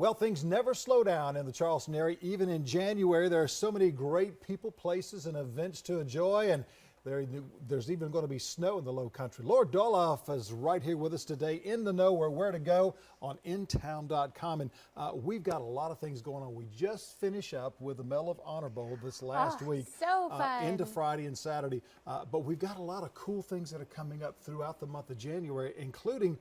Well, things never slow down in the Charleston area. Even in January, there are so many great people, places, and events to enjoy. And there's even going to be snow in the low country. Laura Doloff is right here with us today in the know where to go on Intown.com. And we've got a lot of things going on. We just finished up with the Medal of Honor Bowl this last week. So fun. Into Friday and Saturday. But we've got a lot of cool things that are coming up throughout the month of January, including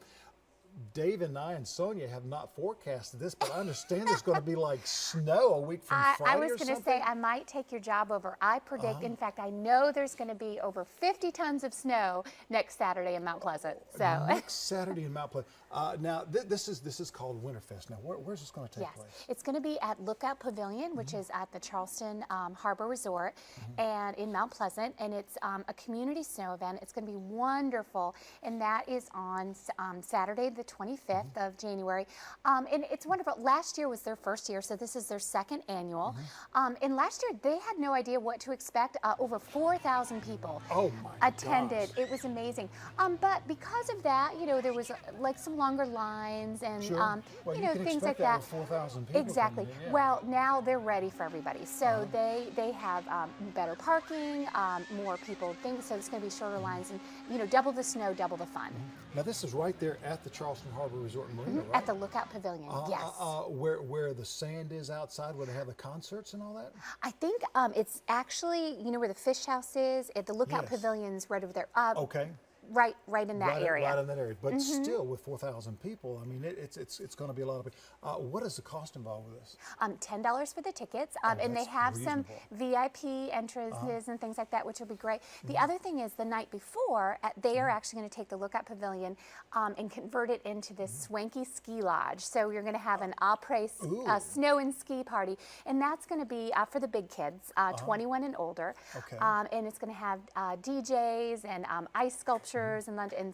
Dave and I and Sonia have not forecasted this, but I understand there's going to be like snow a week from Friday. I was going to say I might take your job over. I predict, in fact, I know there's going to be over 50 tons of snow next Saturday in Mount Pleasant. So next Saturday in Mount Pleasant. Now this is called Winterfest. Now where's this going to take place? It's going to be at Lookout Pavilion, which is at the Charleston Harbor Resort, and in Mount Pleasant, and it's a community snow event. It's going to be wonderful, and that is on Saturday the 25th of January. And it's wonderful. Last year was their first year, so this is their second annual. And last year they had no idea what to expect. Over 4,000 people attended. Gosh. It was amazing. But because of that, you know, there was like some longer lines and well, you know, things like that. 4,000 people. Exactly. Yeah. Well, now they're ready for everybody. So they have better parking, more people things. So it's going to be shorter lines and, you know, double the snow, double the fun. Now this is right there at the Charleston Harbor Resort and Marina, right? At the Lookout Pavilion, yes. Where the sand is outside, where they have the concerts and all that? I think it's actually, you know, where the fish house is, at the Lookout Pavilion's right over there. Okay. Right in that area. Right in that area. But still, with 4,000 people, I mean, it's going to be a lot of people. What is the cost involved with this? $10 for the tickets, and they have some VIP entrances and things like that, which will be great. The other thing is the night before, they are actually going to take the Lookout Pavilion and convert it into this swanky ski lodge. So you're going to have an après snow and ski party, and that's going to be for the big kids, 21 and older. Okay. And it's going to have DJs and ice sculptures and lunch, and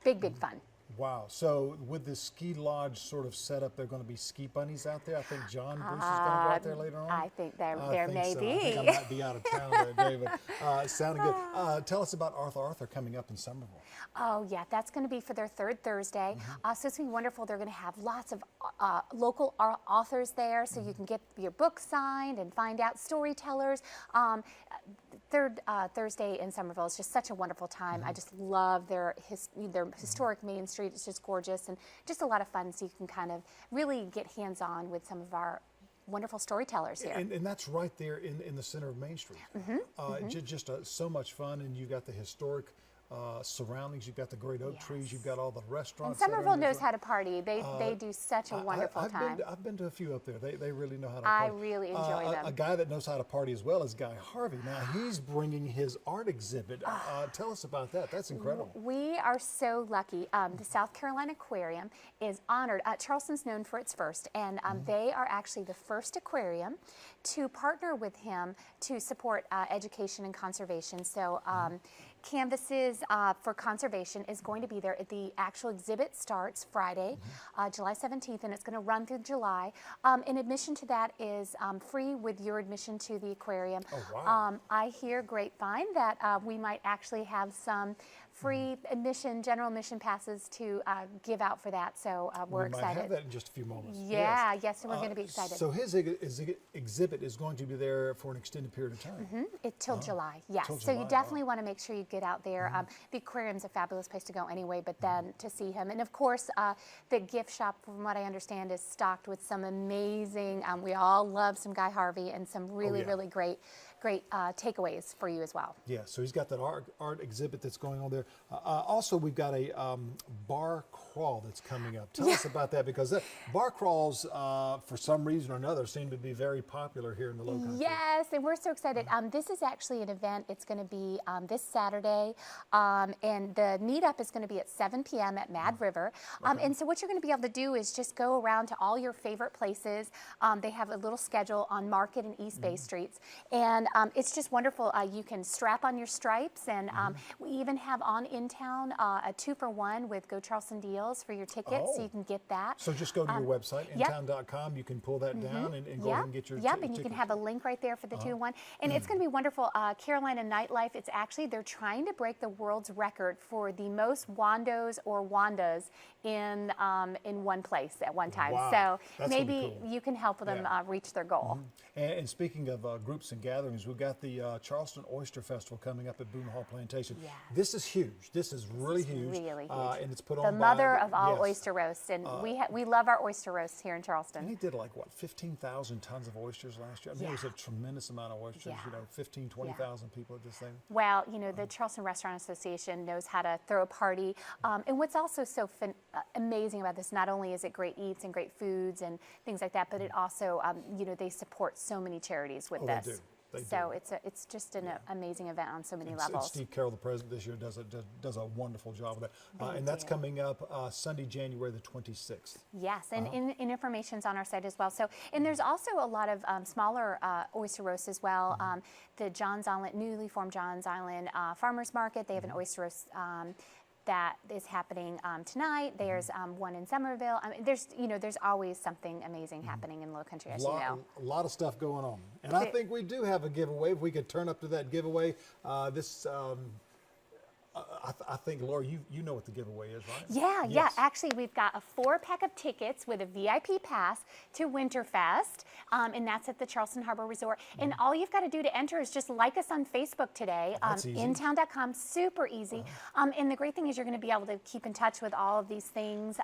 big fun. Wow. So with this ski lodge sort of set up, there are going to be ski bunnies out there. I think John Bruce is going to go out there later on. I think there may so. be. I think I might be out of town there, David. Sounding good. Tell us about Arthur coming up in Somerville. Oh, yeah, that's going to be for their third Thursday. So it's going to be wonderful. They're going to have lots of local authors there, so you can get your book signed and find out storytellers. Third Thursday in Somerville is just such a wonderful time. I just love their historic Main Street. It's just gorgeous and just a lot of fun, so you can kind of really get hands-on with some of our wonderful storytellers here. And that's right there in the center of Main Street. Just so much fun, and you got the historic surroundings. You've got the great oak trees. You've got all the restaurants. And Somerville knows how to party. They do such a wonderful time. I've been to a few up there. They really know how to I party. really enjoy them. A guy that knows how to party as well is Guy Harvey. Now he's bringing his art exhibit. Tell us about that. That's incredible. We are so lucky. The South Carolina Aquarium is honored. Charleston's known for its first, and they are actually the first aquarium to partner with him to support education and conservation. So canvases for conservation is going to be there. The actual exhibit starts Friday, July 17th, and it's going to run through July. And admission to that is free with your admission to the aquarium. Oh, wow. I hear grapevine that we might actually have some free admission, general admission passes to give out for that. So we're excited. We might have that in just a few moments. Yeah, yes, so we're going to be excited. So his exhibit is going to be there for an extended period of time. Till July, yes. Till So July, you definitely want to make sure you get out there. The aquarium's a fabulous place to go anyway, but then to see him. And of course, the gift shop, from what I understand, is stocked with some amazing, we all love some Guy Harvey and some really great takeaways for you as well. Yeah, so he's got that art exhibit that's going on there. Also, we've got a bar crawl that's coming up. Tell us about that, because bar crawls, for some reason or another, seem to be very popular here in the Low Country. Yes, and we're so excited. This is actually an event. It's going to be this Saturday, and the meetup is going to be at 7 p.m. at Mad River. And so what you're going to be able to do is just go around to all your favorite places. They have a little schedule on Market and East Bay Streets, and it's just wonderful. You can strap on your stripes, and we even have on on Intown, a 2-for-1 with Go Charleston deals for your tickets, so you can get that. So just go to your website, intown.com. You can pull that down and go ahead and get your and you tickets. can have a link right there for the 2-in-1. And it's going to be wonderful. Carolina Nightlife, they're trying to break the world's record for the most Wandos or Wandas in one place at one time. Wow. So That's maybe gonna be cool. you can help them reach their goal. And speaking of groups and gatherings, we've got the Charleston Oyster Festival coming up at Boone Hall Plantation. Yes. This is huge. This is really huge. Really huge. And it's put on The by mother of all yes. oyster roasts, and we love our oyster roasts here in And Charleston. he did like, what, 15,000 tons of oysters last year? I mean, it was a tremendous amount of oysters, Yeah. you know, 15, 20,000 people at this thing. Well, you know, the Charleston Restaurant Association knows how to throw a party. And what's also so amazing about this, not only is it great eats and great foods and things like that, but it also, you know, they support so many charities with this. They do. They So do. it's just an amazing event on so many And levels. Steve Carroll, the president this year, does a wonderful job with that. And that's do. coming up Sunday, January the 26th. Yes, and information's on our site as well. So, and there's also a lot of smaller oyster roasts as well. The Johns Island, newly formed Johns Island Farmers Market, they have an oyster roast that is happening tonight. There's one in Somerville. I mean, there's always something amazing happening in Low Country, as you know. A lot of stuff going on. And I think we do have a giveaway. If we could turn up to that giveaway, I think, Laura, you know what the giveaway is, right? Yeah, Yes. Actually, we've got a 4-pack of tickets with a VIP pass to Winterfest, and that's at the Charleston Harbor Resort. And all you've got to do to enter is just like us on Facebook today, That's easy. intown.com, super easy. And the great thing is you're going to be able to keep in touch with all of these things.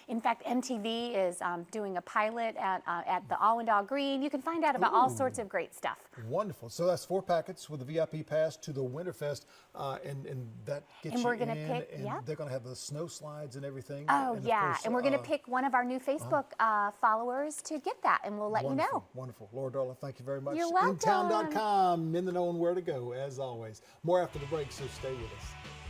In fact, MTV is doing a pilot at the Allendale Green. You can find out about all sorts of great stuff. Wonderful. So that's 4 packets with a VIP pass to the Winterfest, and that gets And you we're gonna in, pick- and yep. they're going to have the snow slides and everything. Oh, and of yeah. course, And we're going to pick one of our new Facebook followers to get that, and we'll let you know. Wonderful. Laura Darla, thank you very much. You're welcome. Intown.com, in the know and where to go, as always. More after the break, so stay with us.